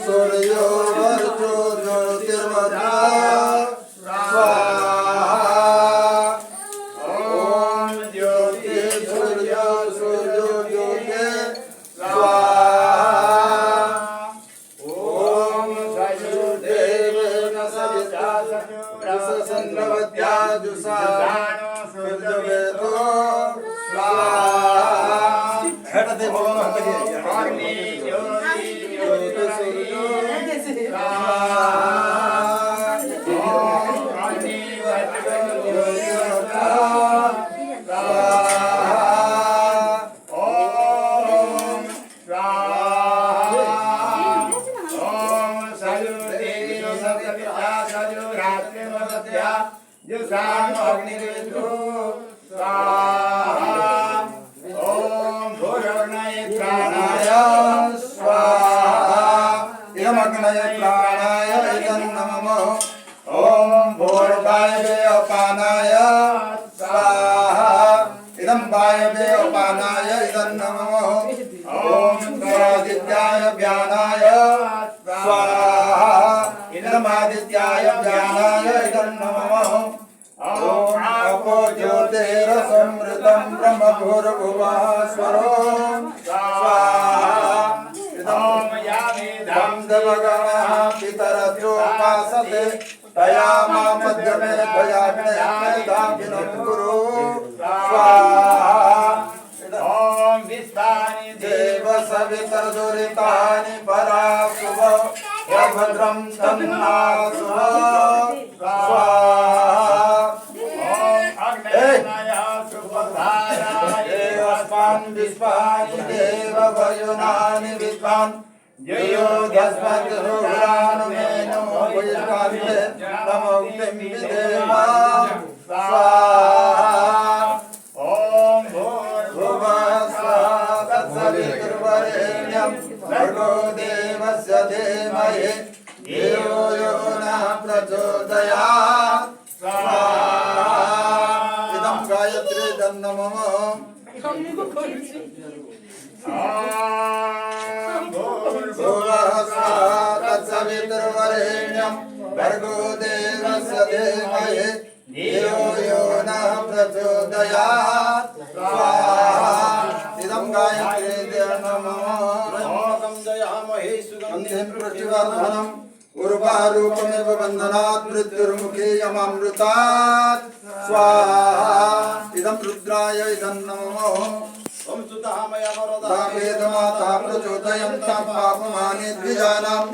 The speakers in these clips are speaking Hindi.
सूर्यो वर्चो ज्योतिर्मरुतः स्वाहा। ओम ज्योति सूर्य सूर्यो ज्योति स्वाहा। ओम वायुदेवेन सविता रससन्नवत्या जुषानो सूर्यवेतो स्वाहा। हेटते बोलो अग्नि ज्योति ज्योति सूर्यो स्वाहा। ओम अग्नि वर्चो ज्योतिर्मरुतः स्वाहा। ओम स्वाहा। ओम सयुर्देवी सविता सयुरात्रिमवत्या जुषानो अग्निवेतो स्वाहा। ओम भूर्भुवस्सुः प्राणाय स्वाहा। इदमग्नये प्राणाय इदं नमः। ओम भूर्वायवे अपानाय स्वाहा। इदं वायवे अपानाय इदं नमः। ओम आदित्याय व्यानाय स्वाहा। इदमादित्याय व्यानाय इदं नमः। ओम अपो ज्योतिरसमृतं ब्रह्मभूर्भुवः स्वरो स्वाहा। इदं यामेधं देवगणः पितरत्योपासते तया मां मध्यमे त्वयाग्नेयमेधाभिनं कुरु स्वाहा। ओम विश्वानि देव सवितर्दुरितानि पराशुभ यभद्रं तन्नासुः स्वाहा। विश्वानि देव वयुनानि विद्वान् जयोध्यस्मद्रुरानुमेनो वैष्णवे नमोक्तिं विदेव स्वाहा। ओम भूर्भुवस्सुः तत्सवितुर्वरेण्यं भर्गो देवस्य धीमहि धियो यो नः प्रचोदयात् स्वाहा। इदं गायत्री नमः। भूर्भुवस्सुः तत्सवितुर्वरेण्यं भर्गो देवस्य धीमहि धियो यो नः प्रचोदयात् स्वाहा। इदं गायत्री नमः। सुगन्धिं प्रतिवर्धनम् उर्वारूपमेव बन्धनात् मृत्युर्मुखे यमामृतात् स्वाहा। इदं रुद्राय इदं नमः। ओम सुतामयवरदा वेदमाता प्रचोदयन्तं पापमानि द्विजानाम्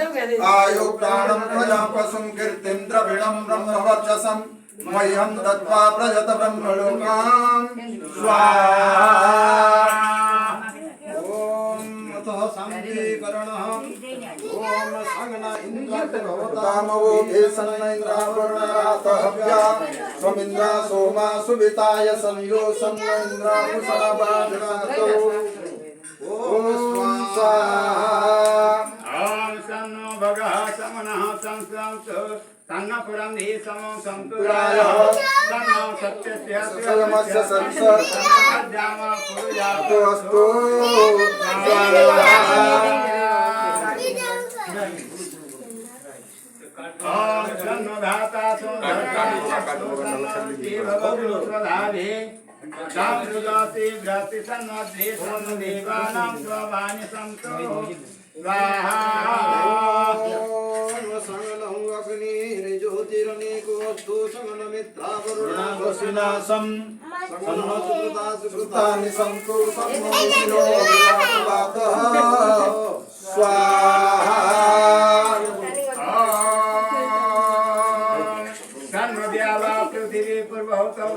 आयु प्राणं प्रजां पशुं कीर्तिं द्रविणं ब्रह्मवर्चसं मह्यं दत्त्वा प्रजत ब्रह्मलोकान् स्वाहा। ओम अतः शान्तिकरणः। ओम संगना इंद्रात् भवतामवो केसन्न इंद्रावरुणरातहव्या स्वमिन्द्रा सोमा सुविताय संयो सन्न इंद्रामुषाभाजनातो ओम स्वाहा। ओम सन्नो भगः समनः संस्रांसो तन्न पुरंधी समं संतुराय तन्नो सत्यस्य सयमस्य संसर सज्जामा पुरुयातो अस्तु स्वाहा। ओम सन्नो धाता सोमधर्मादेवभवतुस्वधाभि दामृगाति व्रति सन्नद्धि सन्देवानां स्वभानि सन्तु स्वाहा। ओम संगलं अग्निर्ज्योतिरनेकोऽस्तु समनमित्रावरुणावसिनासं सन्नोऽसुकृता सुकृतानि सन्तु सन्नो विराजवातः स्वाहा।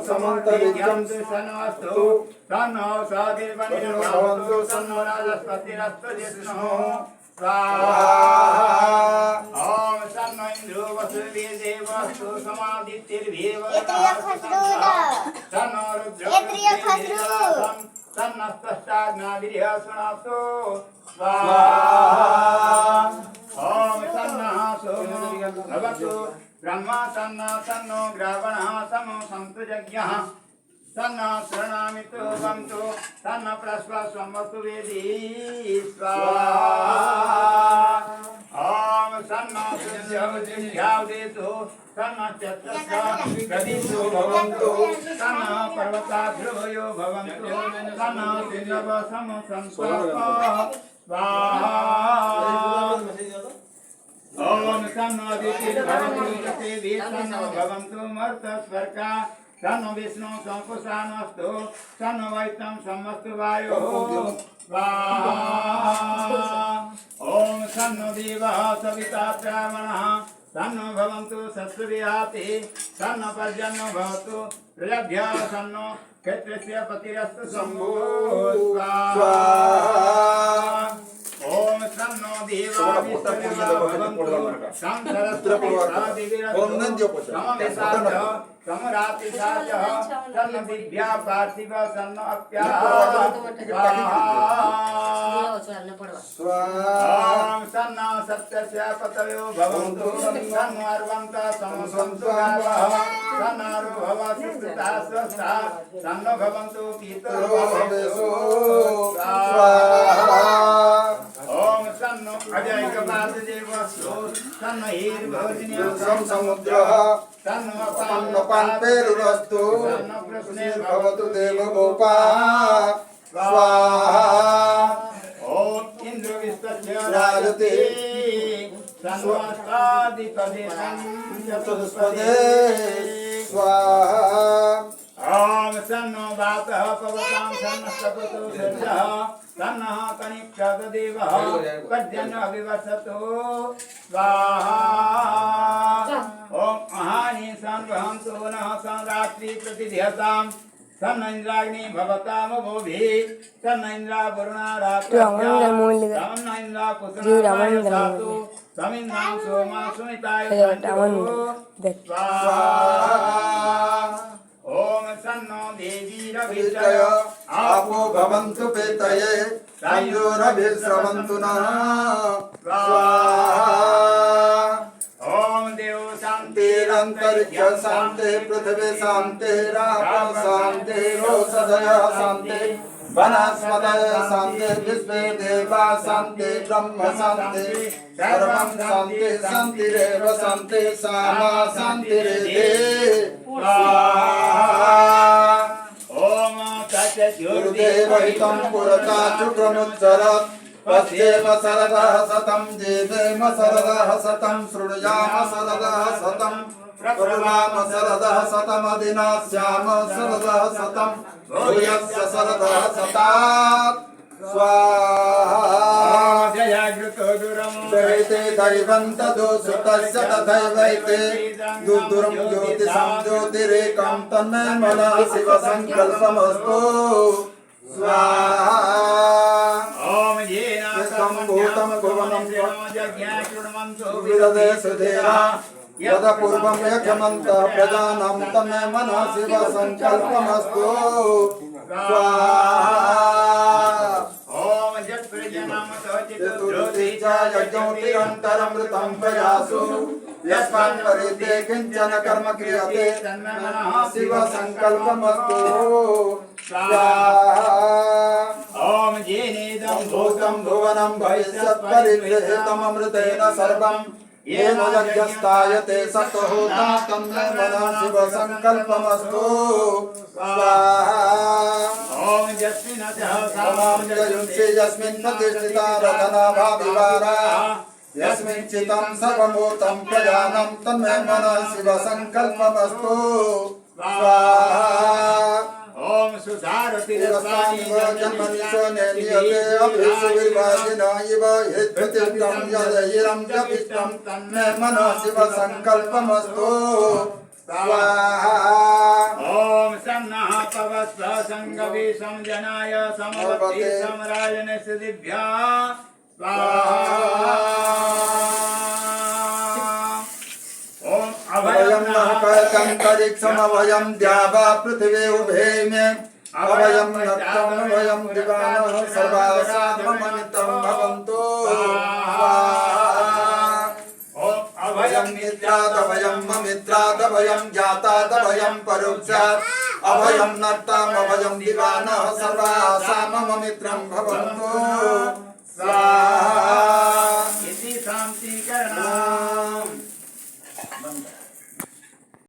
समन्तरिज्यं सन्नस्तु सन्नो साधिर्वनिर्भवन्तु सन्नो राजस्पतिरस्तु जिष्णुः स्वाहा। ओम सन्नो इंद्रो वसुर्वीर्देवस्तु समादित्तिर्भीवनः सन्नो तन्नस्तश्चाग्नाभिर्यशुनास्तु स्वाहा। ओम तन्नः सोमो भवतु ब्रह्मा तन्नो ग्रावणः समो सन्तु यज्ञः तन्नो शरणामितो वन्तु तन्नो प्रश्वस्वं वस्तु वेदी स्वाहा। शब्देषु तन्नक्षत्रस्य गदिषु भवन्तु तन्न पर्वताध्रुवयो भवन्तु तन्न सिंहवसमसंस्पर्शः स्वाहा ओम तन्नो दितिर्भवन्तु यते तन्नो भवन्तु मर्तस्वर्गा तन्नो विष्णु संकुशानस्तु तन्नो वैतं समस्तु वायुः स्वाहा ओम तन्नो देवः सविता ब्राह्मणः तन्नो भवन्तु सस्विहाति तन्नो पर्जन्यो भवतु प्रलभ्य तन्नो क्षेत्रस्य पतिरस्तु शम्भुः स्वाहा ओम तन्नो देवा तन्न दिव्या पार्थिव तन्न अप्या स्वाहा तन्न सत्यस्य पतयो भवन्तु तन्न अर्वन्त समसन्तु गावः तन्न भव सुकृता स्वस्ता तन्न भवन्तु पीतरो भवेषु स्वाहा ओम तन्नो अजयकपाददेवस्तु तन्न हीर्भोजनीयं समुद्रः तन्न पान्पेरुरस्तु तन्न कृष्णेर्भवतु देवगोपा स्वाहा ओम इन्द्रविस्तस्य राजते तन्वास्तादिपदेशं चतुष्पदे स्वाहा ओम तन्नो वातः पवतां तन्नस्तपतु सर्जः तन्नः कनिष्ठदेवः पर्जन्यो विवसतु स्वाहा ओम अहानिशान वहन्तु नः संरात्रि प्रतिध्यतां तन्न इंद्राग्नि भवतामभूभिः तन्न इंद्रा वरुणा रात्रभ्यः तन्न इंद्रा पुत्रनाय सातु तमिन्द्रां सोमा सुमिताय स्वाहा ओम तन्नो देवी रवित्रय आपो भवन्तु पेतये तयोरभिस्रवन्तु नः स्वाहा ओम देव शान्तिरन्तरिक्ष शान्ति पृथिवी शान्तिरापो शान्तिरोषधयः शान्ति वनस्पतयः शान्ति विश्वे देवा शान्ति ब्रह्म शान्ति सर्वं शान्ति शान्तिरेव शान्ति सामा शान्तिरेधि ओम तत्सद्गुरुदेवहितं पुरता शुक्रमुच्चरत् पश्येम शरदः शतं जीवेम शरदः शतं शृणुयाम शरदः शतं प्रभवाम शरदः शतमदिनास्याम शरदः शतं भूयस्य शरदः शतात् स्वाहा जयते दैवन्तदो सुतस्य तथैवैते दुर्दुरं ज्योतिषं ज्योतिरेकं तन्मे मनः शिवसङ्कल्पमस्तु स्वाहा ओम येन सम्भूतं भुवनं विदधे सुधीरा यद पूर्वं यजमन्तः प्रजानां तन्मे मनः शिवसङ्कल्पमस्तु स्वाहा ओम यज्ञोतिरन्तरमृतं प्रयासु यस्मान् परिते किञ्चन कर्म क्रियते तन्मे मनः शिवसङ्कल्पमस्तु स्वाहा ओम येनेदं भूतं भुवनं भविष्यत्परिगृहीतममृतेन सर्वं येन यज्ञस्तायते सत्होता तन्मे मनः शिवसङ्कल्पमस्तु स्वाहा ओम यस्मिन् प्रतिष्ठिता रतनाभा विवारा यस्मिन् चितं सर्वभूतं प्रजानं तन्मे मनः शिवसङ्कल्पमस्तु स्वाहा ओम सुधारतिरस्वानि जन्मनिशो नेनियते अभिसुविर्वाजिना इव यद्भृतिं यदयिरं जपिष्टं तन्मे मनः शिवसङ्कल्पमस्तु स्वाहा ओम सन्नः पवस्व संगवे समजनाय समवति समरायन सिद्धिभ्या स्वाहा ओम अभयं नः कयन्तरिक्षमभयं द्यावा पृथिवी उभे मे अभयं नक्तं अभयं दिवानः सर्वासामनितं भवन्तु अभयं मित्रादभयं ममित्रादभयं जातादभयं परोक्षात् अभयं नक्तम् अभयं दिवानः सर्वासां मम मित्रं भवन्तु स्वाहा इति शान्तिकरणम् अंत